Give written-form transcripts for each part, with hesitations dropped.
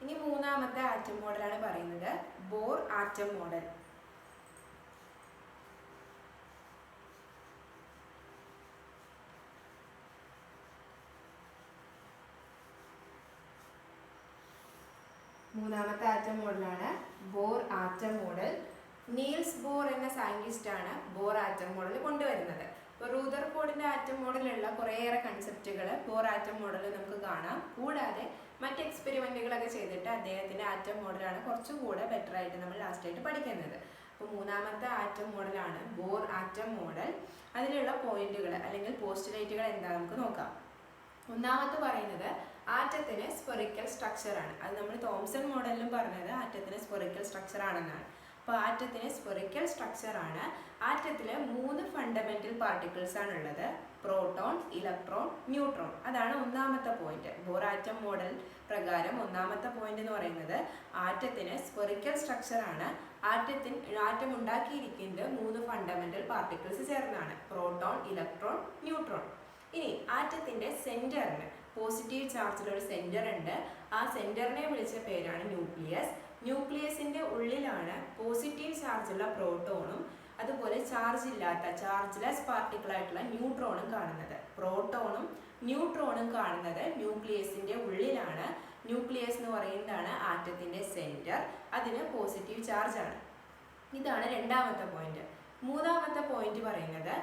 ഇനി മൂന്നാമത്തെ ആറ്റം മോഡലാണ് പറയുന്നത് ബോർ ആറ്റം മോഡൽ. മൂന്നാമത്തെ ആറ്റം മോഡലാണ് bore atom model. Niels Bohr എന്ന സയന്റിസ്റ്റ് ആണ് ബോർ ആറ്റം മോഡൽ കൊണ്ടുവരുന്നത്. ഇപ്പോൾ റൂദർഫോർഡിന്റെ ആറ്റം മോഡലുള്ള കുറേയേറെ കൺസെപ്റ്റുകൾ ബോർ ആറ്റം മോഡലിൽ നമുക്ക് കാണാം. കൂടാതെ മറ്റ് എക്സ്പെരിമെന്റുകളൊക്കെ ചെയ്തിട്ട് അദ്ദേഹത്തിന്റെ ആറ്റം മോഡലാണ് കുറച്ചുകൂടെ ബെറ്റർ ആയിട്ട് നമ്മൾ ലാസ്റ്റായിട്ട് പഠിക്കുന്നത്. അപ്പോൾ മൂന്നാമത്തെ ആറ്റം മോഡലാണ് ബോർ ആറ്റം മോഡൽ. അതിലുള്ള പോയിന്റുകൾ അല്ലെങ്കിൽ പോസ്റ്റുലേറ്റുകൾ എന്താ നമുക്ക് നോക്കാം. ഒന്നാമത്തെ പറയുന്നത് ആറ്റത്തിന് സ്ഫെറിക്കൽ സ്ട്രക്ചർ ആണ്. അത് നമ്മൾ തോംസൺ മോഡലിലും പറഞ്ഞത് ആറ്റത്തിന് സ്ഫെറിക്കൽ സ്ട്രക്ചർ ആണെന്നാണ്. അപ്പോൾ ആറ്റത്തിന് സ്ഫെറിക്കൽ സ്ട്രക്ചർ ആണ്. ആറ്റത്തിൽ 3 ഫണ്ടമെന്റൽ പാർട്ടിക്കിൾസ് ആണുള്ളത്: പ്രോട്ടോൺ, ഇലക്ട്രോൺ, ന്യൂട്രോൺ. അതാണ് ഒന്നാമത്തെ പോയിന്റ്. ബോർ ആറ്റം മോഡൽ പ്രകാരം ഒന്നാമത്തെ പോയിന്റ് എന്ന് പറയുന്നത് ആറ്റത്തിന് സ്ഫെറിക്കൽ സ്ട്രക്ചർ ആണ്. ആറ്റം ഉണ്ടാക്കിയിരിക്കുന്നത് 3 ഫണ്ടമെന്റൽ പാർട്ടിക്കിൾസ് ചേർന്നാണ്: പ്രോട്ടോൺ, ഇലക്ട്രോൺ, ന്യൂട്രോൺ. ഇനി ആറ്റത്തിന്റെ സെന്ററിന് പോസിറ്റീവ് ചാർജുള്ള ഒരു സെന്റർ ഉണ്ട്. ആ സെന്ററിനെ വിളിച്ച പേരാണ് ന്യൂക്ലിയസ്. ന്യൂക്ലിയസിന്റെ ഉള്ളിലാണ് പോസിറ്റീവ് ചാർജുള്ള പ്രോട്ടോണും അതുപോലെ ചാർജ്ലെസ് പാർട്ടിക്കിൾ ആയിട്ടുള്ള ന്യൂട്രോണും കാണുന്നത്. പ്രോട്ടോണും ന്യൂട്രോണും കാണുന്നത് ന്യൂക്ലിയസിന്റെ ഉള്ളിലാണ്. ന്യൂക്ലിയസ് എന്ന് പറയുന്നതാണ് ആറ്റത്തിന്റെ സെന്റർ. അതിന് പോസിറ്റീവ് ചാർജ് ആണ്. ഇതാണ് രണ്ടാമത്തെ പോയിന്റ്. മൂന്നാമത്തെ പോയിന്റ് പറയുന്നത്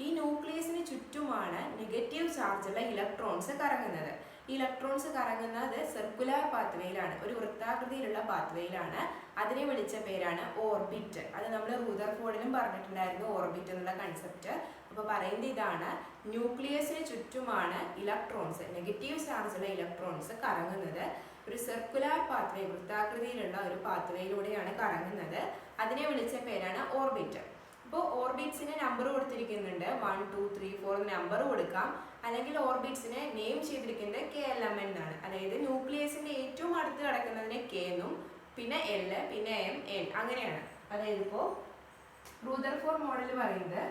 ഈ ന്യൂക്ലിയസിന് ചുറ്റുമാണ് നെഗറ്റീവ് ചാർജുള്ള ഇലക്ട്രോൺസ് കറങ്ങുന്നത്. ഈ ഇലക്ട്രോൺസ് കറങ്ങുന്നത് സർക്കുലർ പാത്വേയിലാണ്, ഒരു വൃത്താകൃതിയിലുള്ള പാത്വേയിലാണ്. അതിനെ വിളിച്ച പേരാണ് ഓർബിറ്റ്. അത് നമ്മൾ റൂദർഫോർഡിലും പറഞ്ഞിട്ടുണ്ടായിരുന്നു ഓർബിറ്റ് എന്നുള്ള കൺസെപ്റ്റ്. അപ്പോൾ പറയുന്നത് ഇതാണ്: ന്യൂക്ലിയസിന് ചുറ്റുമാണ് ഇലക്ട്രോൺസ്, നെഗറ്റീവ് ചാർജുള്ള ഇലക്ട്രോൺസ് കറങ്ങുന്നത്. ഒരു സർക്കുലർ പാത്വേ, വൃത്താകൃതിയിലുള്ള ഒരു പാത്വേയിലൂടെയാണ് കറങ്ങുന്നത്. അതിനെ വിളിച്ച പേരാണ് ഓർബിറ്റ്. അപ്പോൾ ഓർബിറ്റ്സിന് നമ്പർ കൊടുത്തിരിക്കുന്നുണ്ട്. 1, 2, 3, 4 നമ്പർ കൊടുക്കാം. അല്ലെങ്കിൽ ഓർബിറ്റ്സിനെ നെയിം ചെയ്തിരിക്കുന്നത് KLM എന്നാണ്. അതായത് ന്യൂക്ലിയസിന്റെ ഏറ്റവും അടുത്ത് കിടക്കുന്നതിനെ K എന്നും, പിന്നെ L, പിന്നെ M, N അങ്ങനെയാണ്. അതായത് ഇപ്പോൾ റൂദർഫോർഡ് മോഡൽ പറയുന്നത്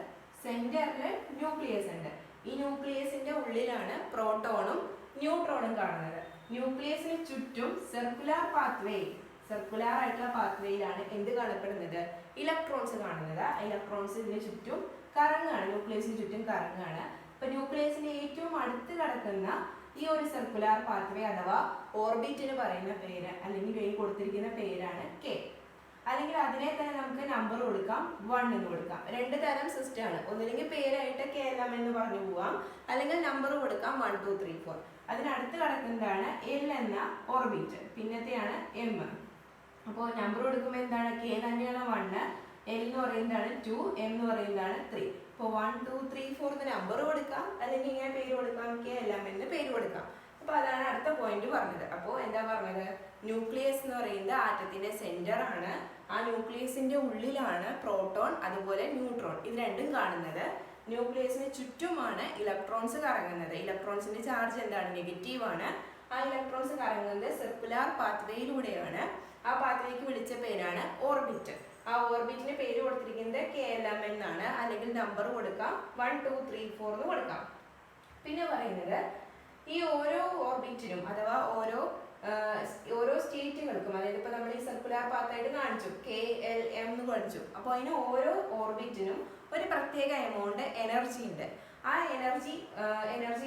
സെന്ററിൽ ന്യൂക്ലിയസ് ഉണ്ട്. ഈ ന്യൂക്ലിയസിന്റെ ഉള്ളിലാണ് പ്രോട്ടോണും ന്യൂട്രോണും കാണുന്നത്. ന്യൂക്ലിയസിന് ചുറ്റും സർക്കുലർ ആയിട്ടുള്ള പാത്വേയിലാണ് എന്ത് കാണപ്പെടുന്നത്? ഇലക്ട്രോൺസ് കാണുന്നത്. ഇലക്ട്രോൺസ് ഇതിന് ചുറ്റും കറങ്ങാണ്, ന്യൂക്ലിയസിന് ചുറ്റും കറങ്ങാണ്. അപ്പൊ ന്യൂക്ലിയസിന്റെ ഏറ്റവും അടുത്ത് കിടക്കുന്ന ഈ ഒരു സർക്കുലർ പാത്വേ അഥവാ ഓർബിറ്റിന് പറയുന്ന പേര് അല്ലെങ്കിൽ കൊടുത്തിരിക്കുന്ന പേരാണ് K. അല്ലെങ്കിൽ അതിനെ തന്നെ നമുക്ക് നമ്പർ കൊടുക്കാം, 1 എന്ന് കൊടുക്കാം. 2 തരം സിസ്റ്റം ആണ്. ഒന്നില്ലെങ്കിൽ പേരായിട്ട് KLM എന്ന് പറഞ്ഞു പോവാം, അല്ലെങ്കിൽ നമ്പർ കൊടുക്കാം 1, 2, 3, 4. അതിനടുത്ത് കിടക്കുന്നതാണ് L എന്ന ഓർബിറ്റ്, പിന്നത്തെയാണ് M. അപ്പോൾ നമ്പർ കൊടുക്കുമ്പോൾ എന്താണ്? K തന്നെയാണ് 1, L എന്ന് പറയുന്നതാണ് 2, M എന്ന് പറയുന്നതാണ് 3. ഇപ്പോൾ 1, 2, 3, 4 നമ്പർ കൊടുക്കാം, അല്ലെങ്കിൽ ഇങ്ങനെ പേര് കൊടുക്കാം, KLM എന്ന് പേര് കൊടുക്കാം. അപ്പോൾ അതാണ് അടുത്ത പോയിന്റ് പറഞ്ഞത്. അപ്പോൾ എന്താ പറഞ്ഞത്? ന്യൂക്ലിയസ് എന്ന് പറയുന്നത് ആറ്റത്തിന്റെ സെന്റർ ആണ്. ആ ന്യൂക്ലിയസിന്റെ ഉള്ളിലാണ് പ്രോട്ടോൺ അതുപോലെ ന്യൂട്രോൺ ഇത് രണ്ടും കാണുന്നത്. ന്യൂക്ലിയസിന് ചുറ്റുമാണ് ഇലക്ട്രോൺസ് കറങ്ങുന്നത്. ഇലക്ട്രോൺസിന്റെ ചാർജ് എന്താണ്? നെഗറ്റീവ് ആണ്. ആ ഇലക്ട്രോൺസ് കറങ്ങുന്നത് സർക്കുലർ പാത്വേയിലൂടെയാണ്. ആ പാത്വേക്ക് വിളിച്ച പേരാണ് ഓർബിറ്റ്. ആ ഓർബിറ്റിന് പേര് കൊടുത്തിരിക്കുന്നത് KLM എന്നാണ്. അല്ലെങ്കിൽ നമ്പർ കൊടുക്കാം, 1, 2, 3, 4 എന്ന് കൊടുക്കാം. പിന്നെ പറയുന്നത് ഈ ഓരോ ഓർബിറ്റിനും അഥവാ ഓരോ സ്റ്റേറ്റുകൾക്കും, അതായത് ഇപ്പോൾ നമ്മൾ ഈ സർക്കുലർ പാത്തായിട്ട് കാണിച്ചു KLM എന്ന് പഠിച്ചു. അപ്പോൾ അതിന് ഓരോ ഓർബിറ്റിനും ഒരു പ്രത്യേക എമൗണ്ട് എനർജി ഉണ്ട്. ആ എനർജി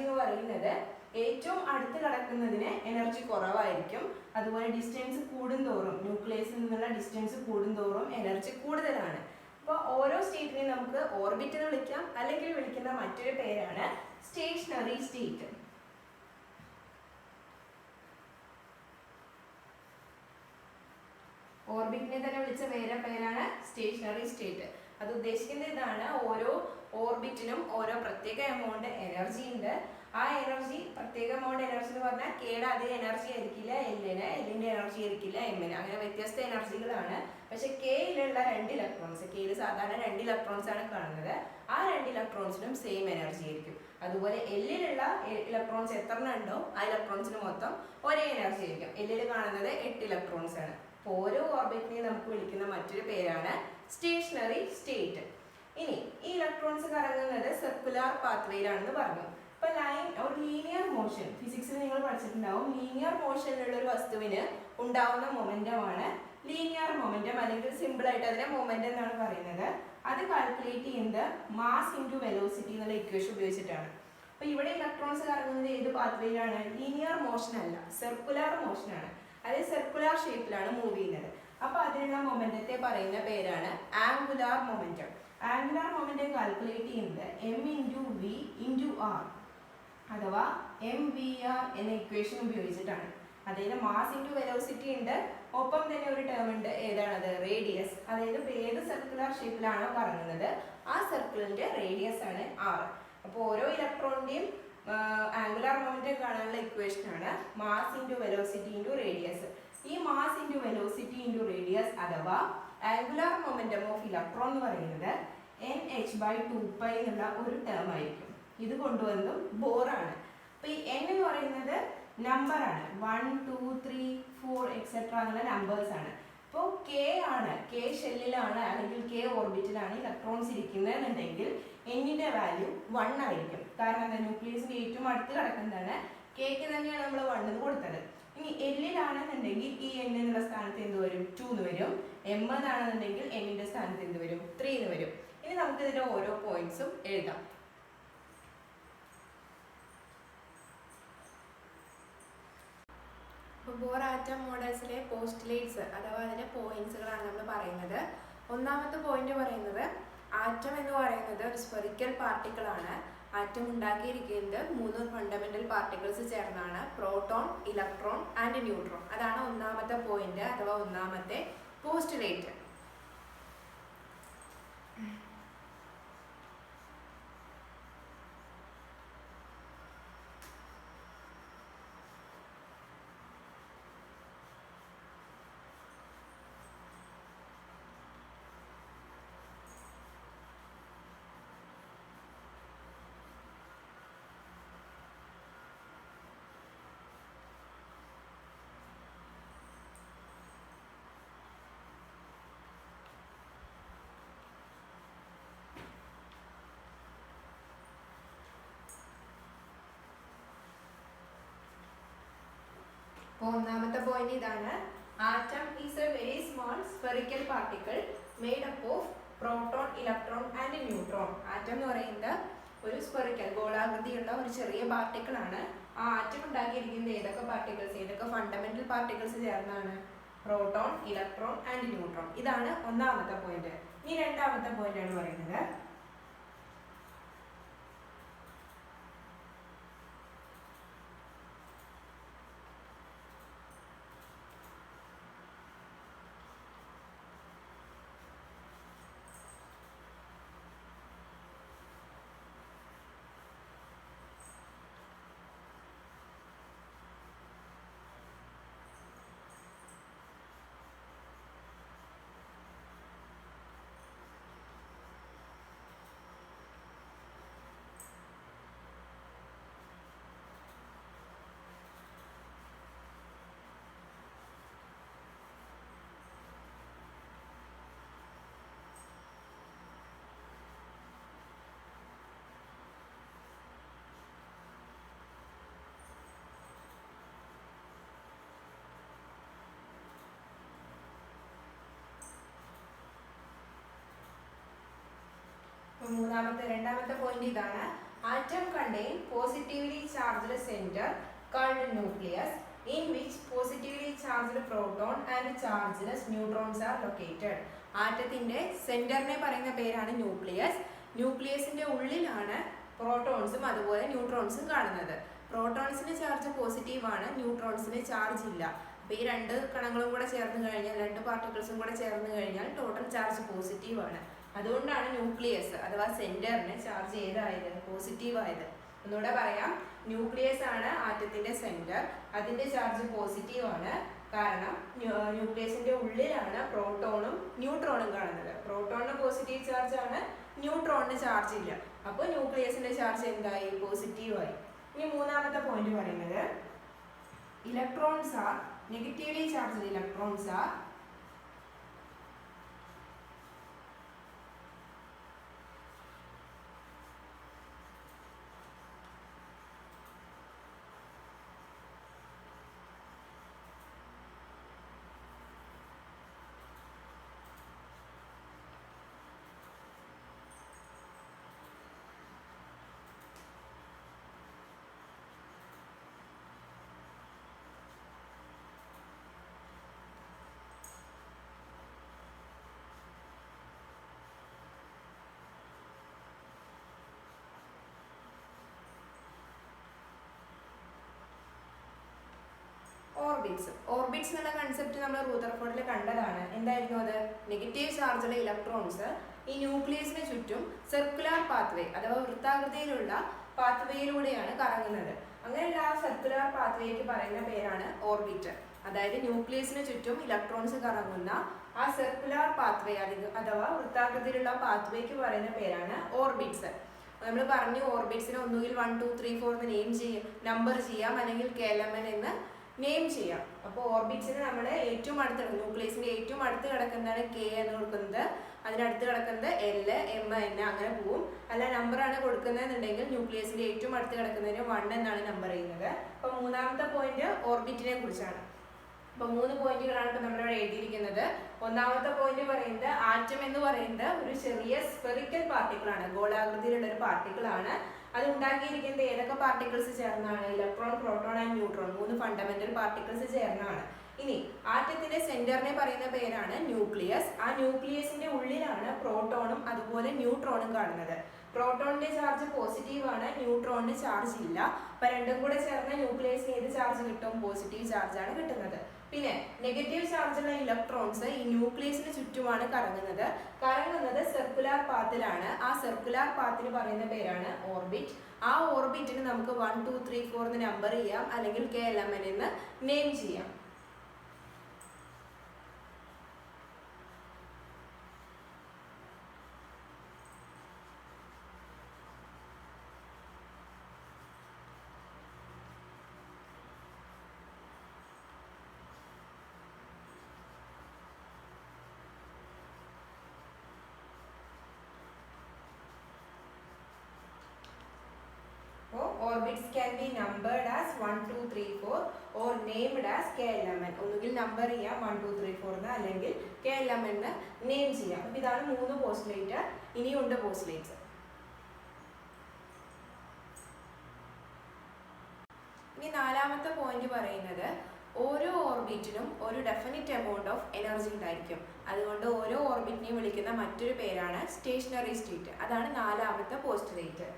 എന്ന് പറയുന്നത് ഏറ്റവും അടുത്ത് കിടക്കുന്നതിന് എനർജി കുറവായിരിക്കും. അതുപോലെ ഡിസ്റ്റൻസ് കൂടുന്തോറും, ന്യൂക്ലിയസിൽ നിന്നുള്ള ഡിസ്റ്റൻസ് കൂടുന്തോറും എനർജി കൂടുതലാണ്. അപ്പോൾ ഓരോ സ്റ്റേറ്റിനെയും നമുക്ക് ഓർബിറ്റ് എന്ന് വിളിക്കാം, അല്ലെങ്കിൽ വിളിക്കുന്ന മറ്റൊരു പേരാണ് സ്റ്റേഷനറി സ്റ്റേറ്റ്. ഓർബിറ്റിനെ തന്നെ വിളിച്ച പേരാണ് സ്റ്റേഷനറി സ്റ്റേറ്റ്. അത് ഉദ്ദേശിക്കുന്നത് ഇതാണ്: ഓരോ ഓർബിറ്റിനും ഓരോ പ്രത്യേക എമൗണ്ട് എനർജി ഉണ്ട്. ആ എനർജി, പ്രത്യേക എമൗണ്ട് എനർജി എന്ന് പറഞ്ഞാൽ Kയുടെ അതേ എനർജി ആയിരിക്കില്ല Lന്, Lന്റെ എനർജി ആയിരിക്കില്ല Mന്. അങ്ങനെ വ്യത്യസ്ത എനർജികളാണ്. പക്ഷെ Kയിലുള്ള 2 ഇലക്ട്രോൺസ്, Kയിൽ സാധാരണ 2 ഇലക്ട്രോൺസ് ആണ് കാണുന്നത്. ആ 2 ഇലക്ട്രോൺസിനും സെയിം എനർജി ആയിരിക്കും. അതുപോലെ Lലുള്ള ഇലക്ട്രോൺസ് എത്ര ഉണ്ടോ ആ ഇലക്ട്രോൺസിന് മൊത്തം ഒരേ എനർജി ആയിരിക്കും. Lൽ കാണുന്നത് 8 ഇലക്ട്രോൺസ് ആണ്. ഓരോ ഓർബിറ്റിനെയും നമുക്ക് വിളിക്കുന്ന മറ്റൊരു പേരാണ് സ്റ്റേഷനറി സ്റ്റേറ്റ്. ഇനി ഈ ഇലക്ട്രോൺസ് കറങ്ങുന്നത് സർക്കുലർ പാത്വേയിലാണെന്ന് പറഞ്ഞു. ഇപ്പൊ ഒരു ലീനിയർ മോഷൻ ഫിസിക്സിൽ നിങ്ങൾ പഠിച്ചിട്ടുണ്ടാവും. ലീനിയർ മോഷനിലുള്ള ഒരു വസ്തുവിന് ഉണ്ടാവുന്ന മൊമെന്റമാണ് ലീനിയർ മൊമെന്റം, അല്ലെങ്കിൽ സിമ്പിൾ ആയിട്ട് അതിനെ മൊമെന്റം എന്നാണ് പറയുന്നത്. അത് കാൽക്കുലേറ്റ് ചെയ്യുന്നത് മാസ് ഇൻറ്റു വെലോസിറ്റി എന്നുള്ള ഇക്വേഷൻ ഉപയോഗിച്ചിട്ടാണ്. അപ്പൊ ഇവിടെ ഇലക്ട്രോൺസ് കറങ്ങുന്നത് ഏത് പാത്വേയിലാണ്? ലീനിയർ മോഷൻ അല്ല, സർക്കുലർ മോഷൻ ആണ്. അതായത് സർക്കുലർ ഷേപ്പിലാണ് മൂവ് ചെയ്യുന്നത്. അപ്പൊ അതിനുള്ള മൊമെന്റത്തെ പറയുന്ന പേരാണ് angular momentum. Angular momentum calculate ചെയ്യുന്നത് M into V into R അഥവാ എം വി ആർ എന്ന ഇക്വേഷൻ ഉപയോഗിച്ചിട്ടാണ്. അതായത് മാസ് ഇൻറ്റു വെലോസിറ്റി ഉണ്ട്, ഒപ്പം തന്നെ ഒരു ടേം ഉണ്ട്, ഏതാണത്? റേഡിയസ്. അതായത് ഏത് സർക്കുലർ ഷേപ്പിലാണോ കറങ്ങുന്നത് ആ സർക്കിളിന്റെ റേഡിയസ് ആണ് ആർ. അപ്പോൾ ഓരോ ഇലക്ട്രോണിന്റെയും ആംഗുലാർ മൊമെന്റം കാണാനുള്ള ഇക്വേഷൻ ആണ് mass into velocity into radius. ഈ mass into velocity into radius അഥവാ ആംഗുലാർ മൊമെന്റം ഓഫ് ഇലക്ട്രോൺ എന്ന് പറയുന്നത് nh/2π എന്നുള്ള ഒരു ടേം ആയിരിക്കും. ഇത് കൊണ്ടുവന്നതും ബോറാണ്. അപ്പൊ ഈ n എന്ന് പറയുന്നത് നമ്പർ ആണ്, 1 2 3 4 എക്സെട്ര എന്നുള്ള നമ്പേഴ്സ് ആണ്. അപ്പോൾ k ആണ്, k ഷെല്ലിലാണ് അല്ലെങ്കിൽ k ഓർബിറ്റിലാണ് ഇലക്ട്രോൺസ് ഇരിക്കുന്നത് എന്നുണ്ടെങ്കിൽ എന്നിന്റെ വാല്യൂ 1 ആയിരിക്കും. കാരണം എന്താ? ന്യൂക്ലിയസിന്റെ ഏറ്റവും അടുത്ത് കിടക്കുന്നതാണ്, kക്ക് തന്നെയാണ് നമ്മൾ 1 എന്ന് കൊടുത്തത്. ഇനി എല്ലിലാണെന്നുണ്ടെങ്കിൽ ഈ n എന്നുള്ള സ്ഥാനത്ത് എന്ത് വരും? 2 എന്ന് വരും. m എന്നാണെന്നുണ്ടെങ്കിൽ n സ്ഥാനത്ത് എന്ത് വരും? 3 എന്ന് വരും. ഇനി നമുക്ക് ഇതിന്റെ ഓരോ പോയിന്റ്സും എഴുതാം. ബോർ ആറ്റം മോഡൽസിലെ പോസ്റ്റുലേറ്റ്സ് അഥവാ അതിന്റെ പോയിന്റ്സുകളാണ് നമ്മൾ പറയുന്നത്. ഒന്നാമത്തെ പോയിന്റ് പറയുന്നത് ആറ്റം എന്ന് പറയുന്നത് ഒരു സ്ഫെറിക്കൽ പാർട്ടിക്കിൾ ആണ്. ആറ്റം ഉണ്ടാക്കിയിരിക്കുന്നത് 3 ഫണ്ടമെന്റൽ പാർട്ടിക്കിൾസ് ചേർന്നാണ്, പ്രോട്ടോൺ, ഇലക്ട്രോൺ ആൻഡ് ന്യൂട്രോൺ. അതാണ് ഒന്നാമത്തെ പോയിന്റ് അഥവാ ഒന്നാമത്തെ പോസ്റ്റുലേറ്റ്. അപ്പോൾ ഒന്നാമത്തെ പോയിന്റ് ഇതാണ്. Atom is A very small spherical particle made up of proton, electron and neutron. Atom എന്ന് പറയുന്നത് ഒരു സ്ഫെറിക്കൽ ഗോളാകൃതിയുള്ള ഒരു ചെറിയ പാർട്ടിക്കിൾ ആണ്. ആ ആറ്റം ഉണ്ടാക്കിയിരിക്കുന്നത് ഏതൊക്കെ പാർട്ടിക്കിൾസ്, ഏതൊക്കെ ഫണ്ടമെന്റൽ പാർട്ടിക്കിൾസ് ചേർന്നാണ്? Proton, electron and neutron. ഇതാണ് ഒന്നാമത്തെ പോയിന്റ്. ഇനി രണ്ടാമത്തെ പോയിന്റ് ആണ് പറയുന്നത് രണ്ടാമത്തെ പോയിന്റ് ഇതാണ്. Atom contain positively charged centre called nucleus in which positively charged proton and chargeless neutrons are located. ആറ്റത്തിന്റെ സെന്ററിനെ പറയുന്ന പേരാണ് ന്യൂക്ലിയസ്. ന്യൂക്ലിയസിന്റെ ഉള്ളിലാണ് പ്രോട്ടോൺസും അതുപോലെ ന്യൂട്രോൺസും കാണുന്നത്. പ്രോട്ടോൺസിന് ചാർജ് പോസിറ്റീവ് ആണ്, ന്യൂട്രോൺസിന് ചാർജ് ഇല്ല. അപ്പോൾ ഈ രണ്ട് കണങ്ങളും കൂടെ ചേർന്ന് കഴിഞ്ഞാൽ, രണ്ട് പാർട്ടിക്കിൾസും കൂടെ ചേർന്ന് കഴിഞ്ഞാൽ ടോട്ടൽ ചാർജ് പോസിറ്റീവ് ആണ്. അതുകൊണ്ടാണ് ന്യൂക്ലിയസ് അഥവാ സെന്ററിന് ചാർജ് ഏതായത്? പോസിറ്റീവ് ആയത്. ഒന്നുകൂടെ പറയാം, ന്യൂക്ലിയസ് ആണ് ആറ്റത്തിന്റെ സെന്റർ, അതിന്റെ ചാർജ് പോസിറ്റീവ് ആണ്. കാരണം ന്യൂക്ലിയസിന്റെ ഉള്ളിലാണ് പ്രോട്ടോണും ന്യൂട്രോണും കാണുന്നത്. പ്രോട്ടോണിന് പോസിറ്റീവ് ചാർജ് ആണ്, ന്യൂട്രോണിന് ചാർജ് ഇല്ല. അപ്പോൾ ന്യൂക്ലിയസിന്റെ ചാർജ് എന്തായി? പോസിറ്റീവ് ആയി. ഇനി മൂന്നാമത്തെ പോയിന്റ് പറയുന്നത് electrons are negatively charged. Electrons are orbits. Orbits എന്നുള്ള കൺസെപ്റ്റ് നമ്മൾ റൂദർഫോർഡിൽ കണ്ടതാണ്. എന്തായിരുന്നു അത്? നെഗറ്റീവ് ചാർജുള്ള ഇലക്ട്രോൺസ് ഈ ന്യൂക്ലിയസിന് ചുറ്റും സർക്കുലർ പാത്വേ അഥവാ വൃത്താകൃതിയിലുള്ള പാത്വേയിലൂടെയാണ് കറങ്ങുന്നത്. അങ്ങനെയുള്ള ആ സർക്കുലർ പാത്വേക്ക് പറയുന്ന പേരാണ് ഓർബിറ്റ്. അതായത് ന്യൂക്ലിയസിന് ചുറ്റും ഇലക്ട്രോൺസ് കറങ്ങുന്ന ആ സർക്കുലർ പാത്വേ അഥവാ വൃത്താകൃതിയിലുള്ള പാത്വേക്ക് പറയുന്ന പേരാണ് ഓർബിറ്റ്സ്. നമ്മൾ പറഞ്ഞു ഓർബിറ്റ്സിനെ ഒന്നുകിൽ 1 2 3 4 എന്ന് നെയിം ചെയ്യാം, നമ്പർ ചെയ്യാം, അല്ലെങ്കിൽ KLMN എന്ന് നെയിം ചെയ്യാം. അപ്പോൾ ഓർബിറ്റ്സിന് നമ്മൾ ഏറ്റവും അടുത്ത് ന്യൂക്ലിയസിന്റെ ഏറ്റവും അടുത്ത് കിടക്കുന്നതാണ് K എന്ന് കൊടുക്കുന്നത്, അതിനടുത്ത് കിടക്കുന്നത് L, M, N അങ്ങനെ പോവും. അല്ല നമ്പറാണ് കൊടുക്കുന്നതെന്നുണ്ടെങ്കിൽ ന്യൂക്ലിയസിന്റെ ഏറ്റവും അടുത്ത് കിടക്കുന്നതിന് 1 എന്നാണ് നമ്പർ ചെയ്യുന്നത്. അപ്പോൾ മൂന്നാമത്തെ പോയിന്റ് ഓർബിറ്റിനെ കുറിച്ചാണ്. അപ്പോൾ 3 പോയിന്റുകളാണ് ഇപ്പോൾ നമ്മളിവിടെ എഴുതിയിരിക്കുന്നത്. ഒന്നാമത്തെ പോയിന്റ് പറയുന്നത് ആറ്റം എന്ന് പറയുന്നത് ഒരു ചെറിയ സ്ഫെറിക്കൽ പാർട്ടിക്കിൾ ആണ്, ഗോളാകൃതിയിലുള്ള ഒരു പാർട്ടിക്കിൾ ആണ്. അത് ഉണ്ടാക്കിയിരിക്കുന്നത് ഏതൊക്കെ പാർട്ടിക്കിൾസ് ചേർന്നാണ്? Electron, proton and neutron, 3 fundamental particles ചേർന്നാണ്. ഇനി ആറ്റത്തിന്റെ സെന്ററിനെ പറയുന്ന പേരാണ് ന്യൂക്ലിയസ്. ആ ന്യൂക്ലിയസിന്റെ ഉള്ളിലാണ് പ്രോട്ടോണും അതുപോലെ ന്യൂട്രോണും കാണുന്നത്. പ്രോട്ടോണിന്റെ ചാർജ് പോസിറ്റീവ് ആണ്, ന്യൂട്രോണിന് ചാർജ് ഇല്ല. അപ്പൊ രണ്ടും കൂടെ ചേർന്ന ന്യൂക്ലിയസിന് ഏത് ചാർജ് കിട്ടും? പോസിറ്റീവ് ചാർജ് ആണ് കിട്ടുന്നത്. പിന്നെ നെഗറ്റീവ് ചാർജുള്ള ഇലക്ട്രോൺസ് ഈ ന്യൂക്ലിയസിന് ചുറ്റുമാണ് കറങ്ങുന്നത് സർക്കുലർ പാത്തിലാണ്. ആ സർക്കുലർ പാത്തിന് പറയുന്ന പേരാണ് ഓർബിറ്റ്. ആ ഓർബിറ്റിന് നമുക്ക് 1 2 3 4 എന്ന് നമ്പർ ചെയ്യാം, അല്ലെങ്കിൽ KLMN എന്ന് നെയിം ചെയ്യാം. Orbits can be numbered as 1 2 3 4 or named as KLMN. ഒന്നുകിൽ നമ്പർ ചെയ്യാം 1 2 3 4 എന്ന്, അല്ലെങ്കിൽ KLMN എന്ന് നെയിം ചെയ്യാം. അപ്പോൾ ഇതാണ് 3 പോസ്റ്റുലേറ്റ്. ഇനിയുണ്ട് പോസ്റ്റുലേറ്റ്സ്. ഇനി നാലാമത്തെ പോയിന്റ് പറയുന്നത് ഓരോ ഓർബിറ്റിനും ഒരു ഡെഫിനിറ്റ് എമൗണ്ട് ഓഫ് എനർജി ഉണ്ടായിരിക്കും. അതുകൊണ്ട് ഓരോ ഓർബിറ്റിനെയും വിളിക്കുന്ന മറ്റൊരു പേരാണ് സ്റ്റേഷനറി സ്റ്റേറ്റ്. അതാണ് നാലാമത്തെ postulate.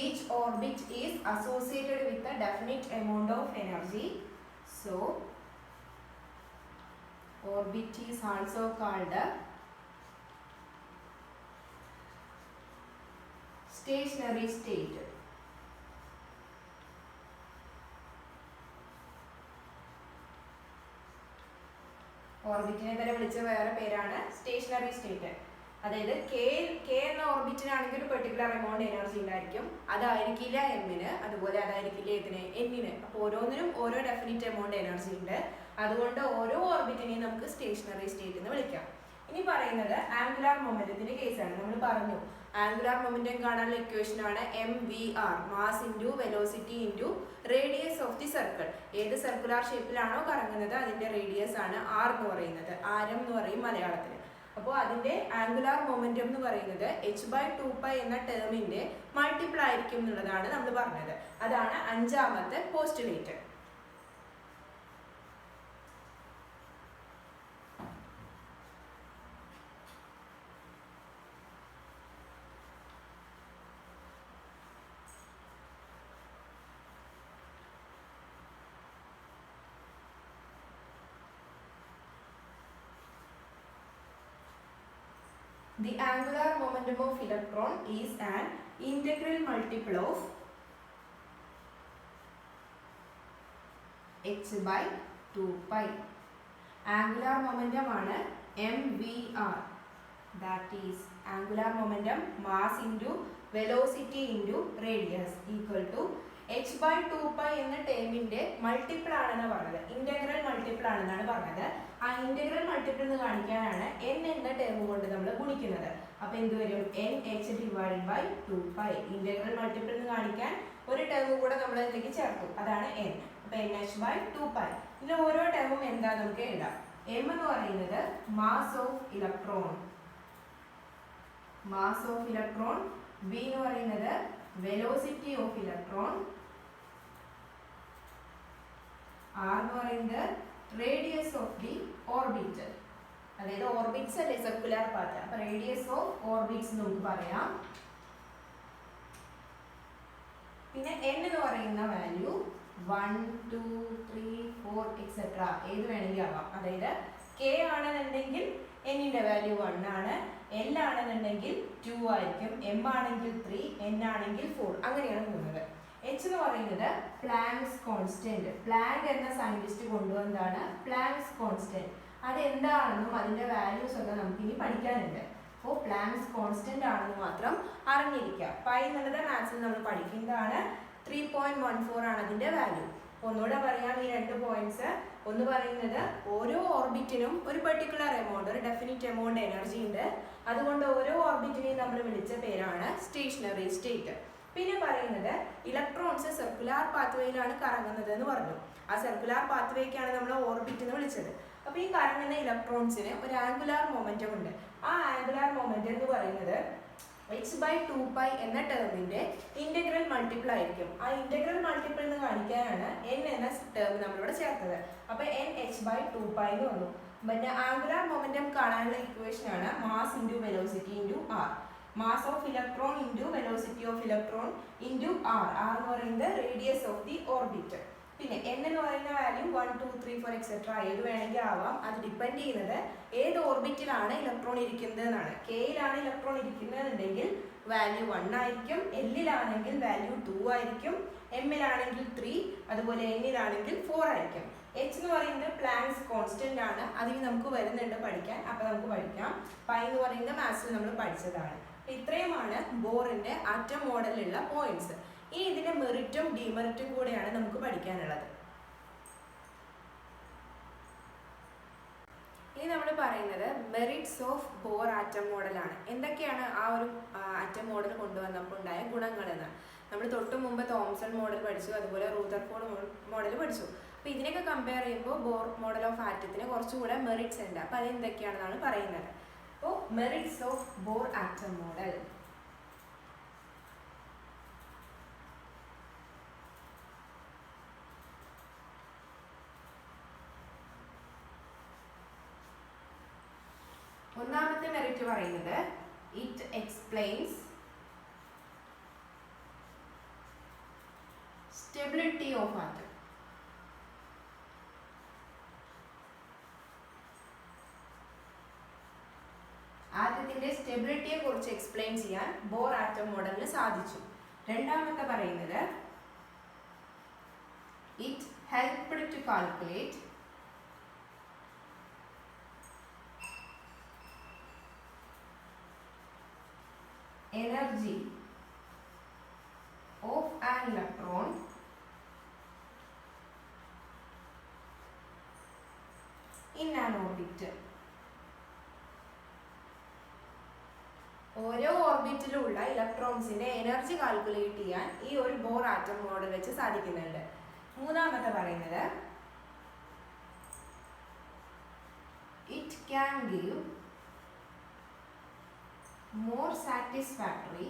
Each orbit is associated with a definite amount of energy. So, orbit is also called a stationary state. ഓർബിറ്റിനെ തന്നെ വിളിച്ച വേറെ പേരാണ് സ്റ്റേഷനറി സ്റ്റേറ്റ്. അതായത് കെ എന്ന ഓർബിറ്റിനാണെങ്കിൽ ഒരു പെർട്ടിക്കുലർ എമൗണ്ട് എനർജി ഉണ്ടായിരിക്കും. അതായിരിക്കില്ല എമ്മിന്, അതുപോലെ അതായിരിക്കില്ല ഇതിന് എന്നിന്. അപ്പോൾ ഓരോന്നിനും ഓരോ ഡെഫിനിറ്റ് എമൗണ്ട് എനർജി ഉണ്ട്. അതുകൊണ്ട് ഓരോ ഓർബിറ്റിനെയും നമുക്ക് സ്റ്റേഷനറി സ്റ്റേറ്റ് എന്ന് വിളിക്കാം. ഇനി പറയുന്നത് ആംഗുലാർ മൊമെന്റത്തിന്റെ കേസാണ്. നമ്മൾ പറഞ്ഞു ആംഗുലാർ മൊമെന്റം കാണാനുള്ള ഇക്വേഷൻ ആണ് MVR, mass into velocity into radius of the circle. ഏത് സർക്കുലർ ഷേപ്പിലാണോ കറങ്ങുന്നത് അതിന്റെ റേഡിയസ് ആണ് R എന്ന് പറയുന്നത്, ആരം എന്ന് പറയും മലയാളത്തിൽ. അപ്പോൾ അതിന്റെ ആംഗുലാർ മൊമെന്റം എന്ന് പറയുന്നത് h/2π എന്ന ടേമിന്റെ മൾട്ടിപ്പിൾ ആയിരിക്കും എന്നുള്ളതാണ് നമ്മൾ പറഞ്ഞത്. അതാണ് അഞ്ചാമത്തെ postulate. The angular momentum of electron is an integral multiple of h/2π. Angular momentum ആണ് MVR. That is angular momentum mass into velocity into radius equal to h/2π എന്ന ടേമിന്റെ മൾട്ടിപ്പിൾ ആണെന്ന് പറഞ്ഞത്, ഇന്റഗ്രൽ മൾട്ടിപ്പിൾ ആണെന്നാണ് പറഞ്ഞത്. ആ ഇന്റഗ്രൽ മൾട്ടിപ്പിൾ എന്ന് കാണിക്കാനാണ് n എന്ന ടേം കൊണ്ട് നമ്മൾ ഗുണിക്കുന്നത്. അപ്പൊ എന്ത് വരും? NH/2π. ഇന്റഗ്രൽ മൾട്ടിപ്പിൾ എന്ന് കാണിക്കാൻ ഒരു ടേം കൂടെ നമ്മൾ ഇതിലേക്ക് ചേർത്തു, അതാണ് n. അപ്പൊ NH/2π. ഇതിൽ ഓരോ ടേമും എന്താ നമുക്ക് എഴുതാം. m എന്ന് പറയുന്നത് mass of electron, mass of electron, v എന്ന് പറയുന്നത് വെലോസിറ്റി ഓഫ് ഇലക്ട്രോൺ, r എന്ന് പറയുന്നത് റേഡിയസ് ഓഫ് ദി ഓർബിറ്റൽ, അതായത് ഓർബിറ്റ്സ് അല്ലെ സർക്കുലർ പാത്ത്, അപ്പൊ റേഡിയസ് ഓഫ് ഓർബിറ്റ്സ് നമുക്ക് പറയാം. പിന്നെ n എന്ന് പറയുന്ന വാല്യൂ 1 2 3 4 എക്സെട്ര ഏത് വേണമെങ്കിൽ ആവാം. അതായത് k ആണെന്നുണ്ടെങ്കിൽ n ന്റെ വാല്യൂ 1 ആണ്, l ആണെന്നുണ്ടെങ്കിൽ 2 ആയിരിക്കും, m ആണെങ്കിൽ 3, n ആണെങ്കിൽ 4, അങ്ങനെയാണ് പോകുന്നത്. h എന്ന് പറയുന്നത് പ്ലാങ്ക്സ് കോൺസ്റ്റന്റ്. പ്ലാങ്ക് എന്ന സയന്റിസ്റ്റ് കൊണ്ടുവന്നതാണ് പ്ലാങ്ക്സ് കോൺസ്റ്റന്റ്. അത് എന്താണെന്നും അതിന്റെ വാല്യൂസ് ഒക്കെ നമുക്ക് ഇനി പഠിക്കാനുണ്ട്. അപ്പോൾ പ്ലാങ്ക്സ് കോൺസ്റ്റന്റ് ആണെന്ന് മാത്രം അറിഞ്ഞിരിക്കുക. പൈ എന്നുള്ളത് മാത്സിൽ നമ്മൾ പഠിക്കുന്നതാണ്. 3.14 ആണ് അതിന്റെ വാല്യൂ. ഒന്നുകൂടെ പറയാം ഈ രണ്ട് പോയിന്റ്സ്. ഒന്ന് പറയുന്നത് ഓരോ ഓർബിറ്റിനും ഒരു പെർട്ടിക്കുലർ എമൗണ്ട്, ഒരു ഡെഫിനിറ്റ് എമൗണ്ട് എനർജി ഉണ്ട്. അതുകൊണ്ട് ഓരോ ഓർബിറ്റിനെയും നമ്മൾ വിളിച്ച പേരാണ് സ്റ്റേഷനറി സ്റ്റേറ്റ്. പിന്നെ പറയുന്നത് ഇലക്ട്രോൺസ് സർക്കുലാർ പാത്വേയിലാണ് കറങ്ങുന്നത് എന്ന് പറഞ്ഞു. ആ സർക്കുലാർ പാത്വേക്കാണ് നമ്മൾ ഓർബിറ്റ് എന്ന് വിളിച്ചത്. അപ്പോൾ ഈ കറങ്ങുന്ന ഇലക്ട്രോൺസിന് ഒരു ആംഗുലാർ മൊമെന്റം ഉണ്ട്. ആ ആംഗുലാർ മൊമെന്റം എന്ന് പറയുന്നത് h/2π എന്ന ടേമിന്റെ ഇന്റഗ്രൽ മൾട്ടിപ്പിൾ ആയിരിക്കും. ആ ഇന്റഗ്രൽ മൾട്ടിപ്പിൾ എന്ന് കാണിക്കാനാണ് n എന്ന ടേം നമ്മളിവിടെ ചേർത്തത്. അപ്പൊ n h/2π എന്ന് വന്നു. പിന്നെ ആംഗുലാർ മൊമെന്റം കാണാനുള്ള ഇക്വേഷൻ ആണ് mass into velocity into r. Mass of electron into velocity of electron into r. r എന്ന് പറയുന്നത് റേഡിയസ് ഓഫ് ദി ഓർബിറ്റ്. പിന്നെ n എന്ന് പറയുന്ന വാല്യൂ 1 2 3 4 എക്സെട്ര ഏത് വേണമെങ്കിൽ ആവാം. അത് ഡിപ്പെൻഡ് ചെയ്യുന്നത് ഏത് ഓർബിറ്റിലാണ് ഇലക്ട്രോൺ ഇരിക്കുന്നത് എന്നാണ്. കെയിലാണ് ഇലക്ട്രോൺ ഇരിക്കുന്നതെങ്കിൽ വാല്യൂ 1 ആയിരിക്കും, എല്ലിലാണെങ്കിൽ വാല്യൂ 2 ആയിരിക്കും, എമ്മിലാണെങ്കിൽ 3, അതുപോലെ എന്നിലാണെങ്കിൽ 4 ആയിരിക്കും. h എന്ന് പറയുന്നത് പ്ലാങ്ക്സ് കോൺസ്റ്റന്റ് ആണ്. അതിന് നമുക്ക് വരുന്നുണ്ട് പഠിക്കാൻ. അപ്പൊ നമുക്ക് പഠിക്കാം. പൈ എന്ന് പറയുന്ന മാത്സിൽ നമ്മൾ പഠിച്ചതാണ്. ഇത്രയുമാണ് ബോറിന്റെ ആറ്റം മോഡലിലുള്ള പോയിന്റ്സ്. ഇനി ഇതിന്റെ മെറിറ്റും ഡിമെറിറ്റും കൂടെയാണ് നമുക്ക് പഠിക്കാനുള്ളത്. ഇനി നമ്മൾ പറയുന്നത് മെറിറ്റ്സ് ഓഫ് ബോർ ആറ്റം മോഡലാണ്. എന്തൊക്കെയാണ് ആ ഒരു ആറ്റം മോഡൽ കൊണ്ടുവന്നപ്പോൾ ഉണ്ടായ ഗുണങ്ങൾ എന്ന്. നമ്മൾ തൊട്ട് മുമ്പ് തോംസൺ മോഡൽ പഠിച്ചു, അതുപോലെ റൂദർഫോർഡ് മോഡൽ പഠിച്ചു. അപ്പോൾ ഇതിനൊക്കെ കമ്പയർ ചെയ്യുമ്പോൾ ബോർ മോഡൽ ഓഫ് ആറ്റത്തിന് കുറച്ചുകൂടെ മെറിറ്റ്സ് ഉണ്ട്. അപ്പോൾ അതെന്തൊക്കെയാണെന്നാണ് പറയുന്നത്. അപ്പോൾ merits of Bohr atom model. ഒന്നാമത്തെ മെറിറ്റ് പറയുന്നത് it explains stability of atom. ആറ്റത്തിന്റെ സ്റ്റെബിലിറ്റിയെ കുറിച്ച് എക്സ്പ്ലെയിൻ ചെയ്യാൻ ബോർ ആറ്റം മോഡലിന് സാധിച്ചു. രണ്ടാമത്തെ പറയുന്നത് it helped to calculate energy of an electron in an orbit. ഓരോ ഓർബിറ്റിലുള്ള ഇലക്ട്രോൺസിന്റെ എനർജി കാൽക്കുലേറ്റ് ചെയ്യാൻ ഈ ഒരു ബോർ ആറ്റം മോഡൽ വെച്ച് സാധിക്കുന്നുണ്ട്. മൂന്നാമത്തെ പറയുന്നത് it can give more satisfactory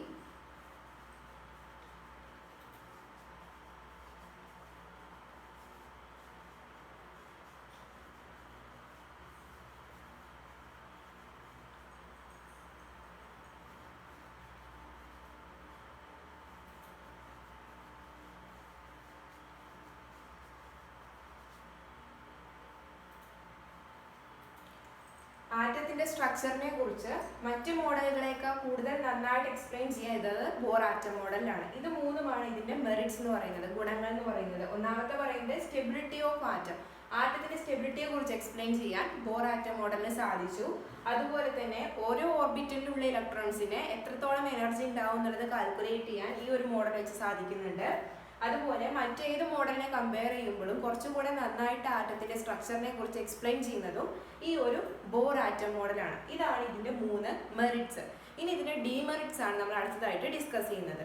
ആറ്റത്തിന്റെ സ്ട്രക്ചറിനെ കുറിച്ച് മറ്റ് മോഡലുകളേക്കാൾ കൂടുതൽ നന്നായിട്ട് എക്സ്പ്ലെയിൻ ചെയ്തത് ബോർ ആറ്റം മോഡലിലാണ്. ഇത് മൂന്നുമാണ് ഇതിന്റെ മെറിറ്റ്സ് എന്ന് പറയുന്നത്, ഗുണങ്ങൾ എന്ന് പറയുന്നത്. ഒന്നാമത്തെ പറയുന്നത് സ്റ്റെബിലിറ്റി ഓഫ് ആറ്റം. ആറ്റത്തിന്റെ സ്റ്റെബിലിറ്റിയെ കുറിച്ച് എക്സ്പ്ലെയിൻ ചെയ്യാൻ ബോർ ആറ്റം മോഡലിന് സാധിച്ചു. അതുപോലെ തന്നെ ഓരോ ഓർബിറ്റിലുള്ള ഇലക്ട്രോൺസിന് എത്രത്തോളം എനർജി ഉണ്ടാവും എന്നുള്ളത് കാൽക്കുലേറ്റ് ചെയ്യാൻ ഈ ഒരു മോഡൽ വെച്ച് സാധിക്കുന്നുണ്ട്. അതുപോലെ മറ്റേത് മോഡലിനെ കമ്പയർ ചെയ്യുമ്പോഴും കുറച്ചുകൂടെ നന്നായിട്ട് ആറ്റത്തിന്റെ സ്ട്രക്ചറിനെ കുറിച്ച് എക്സ്പ്ലെയിൻ ചെയ്യുന്നതും ഈ ഒരു ബോർ ആറ്റം മോഡലാണ്. ഇതാണ് ഇതിന്റെ 3 മെറിറ്റ്സ്. ഇനി ഇതിന്റെ ഡിമെറിറ്റ്സ് ആണ് നമ്മൾ അടുത്തതായിട്ട് ഡിസ്കസ് ചെയ്യുന്നത്.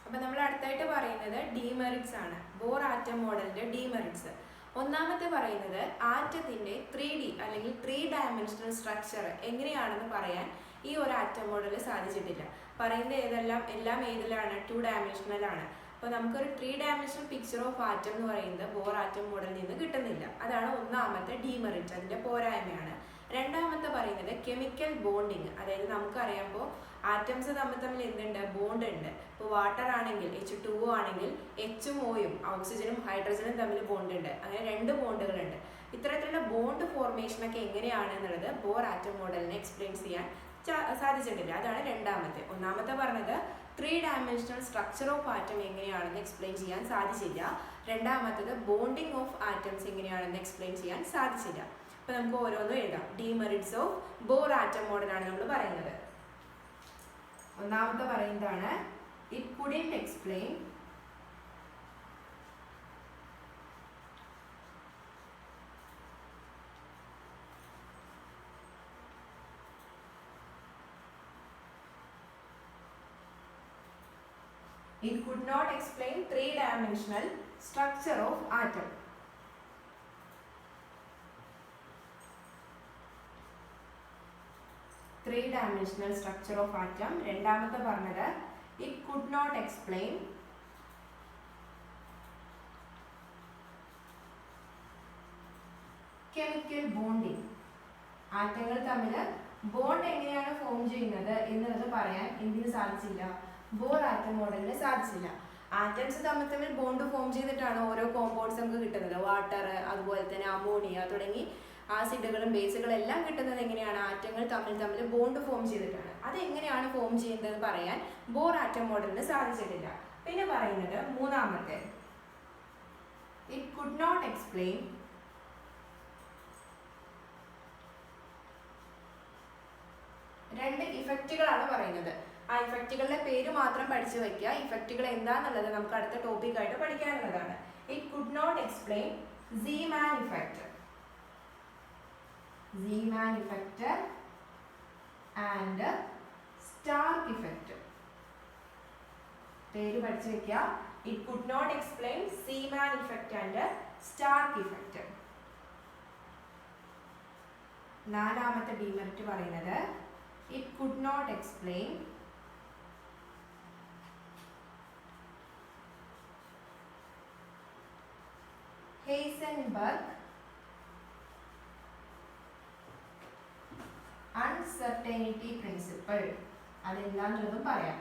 അപ്പൊ നമ്മൾ അടുത്തായിട്ട് പറയുന്നത് ഡിമെറിറ്റ്സ് ആണ്. ബോർ ആറ്റം മോഡലിന്റെ ഡിമെറിറ്റ്സ്. ഒന്നാമത്തെ പറയുന്നത് ആറ്റത്തിന്റെ 3D അല്ലെങ്കിൽ 3 ഡയമെൻഷണൽ സ്ട്രക്ചർ എങ്ങനെയാണെന്ന് പറയാൻ ഈ ഒരു ആറ്റം മോഡൽ സാധിച്ചിട്ടില്ല. പറയുന്നത് എല്ലാം ഏതിലാണ്? 2 ഡയമെൻഷണൽ ആണ്. അപ്പോൾ നമുക്കൊരു 3 ഡയമെൻഷണൽ പിക്ചർ ഓഫ് ആറ്റം എന്ന് പറയുന്നത് ബോർ ആറ്റം മോഡലിൽ നിന്ന് കിട്ടുന്നില്ല. അതാണ് ഒന്നാമത്തെ ഡീമെറിറ്റ്, അതിന്റെ പോരായ്മയാണ്. രണ്ടാമത്തെ പറയുന്നത് കെമിക്കൽ ബോണ്ടിങ്, അതായത് നമുക്കറിയാമ്പോൾ ആറ്റംസ് തമ്മിൽ എന്തുണ്ട്? ബോണ്ട് ഉണ്ട്. ഇപ്പോൾ വാട്ടർ ആണെങ്കിൽ H2O ആണെങ്കിൽ Hഉം Oയും ഓക്സിജനും ഹൈഡ്രജനും തമ്മിൽ ബോണ്ട് ഉണ്ട്. അങ്ങനെ 2 ബോണ്ടുകളുണ്ട്. ഇത്തരത്തിലുള്ള ബോണ്ട് ഫോർമേഷൻ ഒക്കെ എങ്ങനെയാണ് എന്നുള്ളത് ബോർ ആറ്റം മോഡലിനെ എക്സ്പ്ലെയിൻ ചെയ്യാൻ സാധിച്ചിട്ടില്ല. അതാണ് രണ്ടാമത്തെ. ഒന്നാമത്തെ പറഞ്ഞത് 3 ഡയമെൻഷണൽ സ്ട്രക്ചർ ഓഫ് ആറ്റം എങ്ങനെയാണെന്ന് എക്സ്പ്ലെയിൻ ചെയ്യാൻ സാധിച്ചില്ല. രണ്ടാമത്തത് ബോണ്ടിങ് ഓഫ് ആറ്റംസ് എങ്ങനെയാണെന്ന് എക്സ്പ്ലെയിൻ ചെയ്യാൻ സാധിച്ചില്ല. അപ്പോൾ നമുക്ക് ഓരോന്നും എഴുതാം. ഡീമെറിറ്റ്സ് ഓഫ് ബോർ ആറ്റം മോഡലാണ് നമ്മൾ പറയുന്നത്. ഒന്നാമത്തെ പറയുന്നതാണ് it couldn't explain It could not explain 3-dimensional structure of atom. Three-dimensional structure of atom. രണ്ടാമത്തെ പറഞ്ഞത് it could not explain chemical bonding. ആറ്റങ്ങൾ തമ്മിൽ ബോണ്ട് എങ്ങനെയാണ് ഫോം ചെയ്യുന്നത് എന്നുള്ളത് പറയാൻ എന്തിനു സാധിച്ചില്ല? ബോർ ആറ്റം മോഡലിന് സാധിച്ചില്ല. ആറ്റംസ് തമ്മിൽ ബോണ്ട് ഫോം ചെയ്തിട്ടാണ് ഓരോ കോമ്പൗണ്ട്സ് നമുക്ക് കിട്ടുന്നത്. വാട്ടർ, അതുപോലെ തന്നെ അമോണിയ തുടങ്ങി ആസിഡുകളും ബേസുകളും എല്ലാം കിട്ടുന്നത് എങ്ങനെയാണ്? ആറ്റങ്ങൾ തമ്മിൽ ബോണ്ട് ഫോം ചെയ്തിട്ടാണ്. അത് എങ്ങനെയാണ് ഫോം ചെയ്യുന്നത് പറയാൻ ബോർ ആറ്റം മോഡലിന് സാധിച്ചിട്ടില്ല. പിന്നെ പറയുന്നത് മൂന്നാമത്തെ ഇറ്റ് കുഡ് നോട്ട് എക്സ്പ്ലെയിൻ രണ്ട് ഇഫക്റ്റുകളാണ് പറയുന്നത്. ആ ഇഫക്റ്റുകളുടെ പേര് മാത്രം പഠിച്ചു വയ്ക്കുക. ഇഫക്റ്റുകൾ എന്താണെന്നുള്ളത് നമുക്ക് അടുത്ത ടോപ്പിക്കായിട്ട് പഠിക്കാനുള്ളതാണ്. It could not explain Zeeman effect and Stark effect. പേര് പഠിച്ചു വയ്ക്കുക. It could not explain Zeeman effect and Stark effect. നാലാമത്തെ ഡീമെറിറ്റ് പറയുന്നത് it could not explain Heisenberg uncertainty principle. അതെന്താണെന്നതും പറയാം.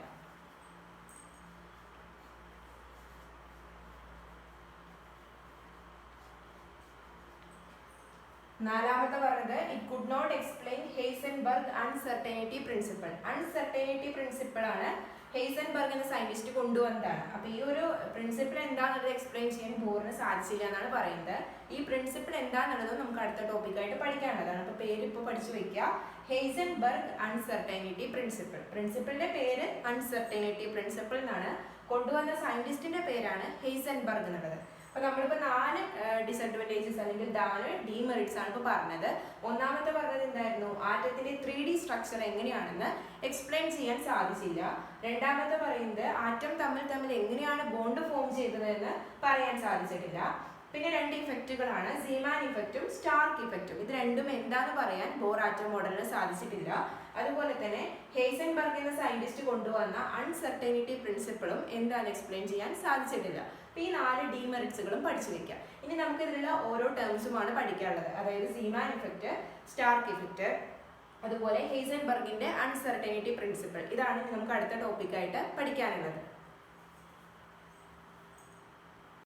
നാലാമത്തെ പറഞ്ഞത് it could not explain Heisenberg uncertainty principle. Uncertainty principle ആണ് ഹെയ്സൻബർഗ് എന്ന സയന്റിസ്റ്റ് കൊണ്ടുവന്നതാണ്. അപ്പൊ ഈ ഒരു പ്രിൻസിപ്പിൾ എന്താണെന്നുള്ളത് എക്സ്പ്ലെയിൻ ചെയ്യാൻ ബോറിന് സാധിച്ചില്ല എന്നാണ് പറയുന്നത്. ഈ പ്രിൻസിപ്പിൾ എന്താണെന്നുള്ളത് നമുക്ക് അടുത്ത ടോപ്പിക്കായിട്ട് പഠിക്കാനുള്ളതാണ്. അപ്പൊ പേര് ഇപ്പോൾ പഠിച്ചു വെക്കുക. Heisenberg uncertainty principle. പ്രിൻസിപ്പിളിന്റെ പേര് അൺസർട്ടനിറ്റി പ്രിൻസിപ്പിൾ എന്നാണ്. കൊണ്ടുവന്ന സയന്റിസ്റ്റിന്റെ പേരാണ് ഹെയ്സൻബർഗ് എന്നുള്ളത്. അപ്പോൾ നമ്മളിപ്പോൾ 4 ഡിസഡ്വാൻറ്റേജസ് അല്ലെങ്കിൽ 4 ഡീമെറിറ്റ്സ് ആണ് ഇപ്പോൾ പറഞ്ഞത്. ഒന്നാമത്തെ പറഞ്ഞത് എന്തായിരുന്നു? ആറ്റത്തിന്റെ 3D സ്ട്രക്ചർ എങ്ങനെയാണെന്ന് എക്സ്പ്ലെയിൻ ചെയ്യാൻ സാധിച്ചില്ല. രണ്ടാമത്തെ പറയുന്നത് ആറ്റം തമ്മിൽ എങ്ങനെയാണ് ബോണ്ട് ഫോം ചെയ്തതെന്ന് പറയാൻ സാധിച്ചിട്ടില്ല. പിന്നെ 2 ഇഫക്റ്റുകളാണ്, സീമാൻ ഇഫക്റ്റും സ്റ്റാർക്ക് ഇഫക്റ്റും. ഇത് രണ്ടും എന്താണെന്ന് പറയാൻ ബോർ ആറ്റം മോഡലിന് സാധിച്ചിട്ടില്ല. അതുപോലെ തന്നെ ഹെയ്സൻബർഗ് എന്ന സയന്റിസ്റ്റ് കൊണ്ടുവന്ന അൺസർട്ടനിറ്റി പ്രിൻസിപ്പിളും എന്താണ് എക്സ്പ്ലെയിൻ ചെയ്യാൻ സാധിച്ചിട്ടില്ല. അപ്പോൾ ഈ 4 ഡീമെറിറ്റ്സുകളും പഠിച്ചു വെക്കാം. ഇനി നമുക്ക് ഇതിലുള്ള ഓരോ ടേംസുമാണ് പഠിക്കാനുള്ളത്. അതായത് സീമാൻ ഇഫക്റ്റ്, സ്റ്റാർക്ക് ഇഫക്റ്റ്, അതുപോലെ ഹെയ്സൻബർഗിന്റെ അൺസർട്ടനിറ്റി പ്രിൻസിപ്പിൾ. ഇതാണ് നമുക്ക് അടുത്ത ടോപ്പിക്കായിട്ട് പഠിക്കാനുള്ളത്.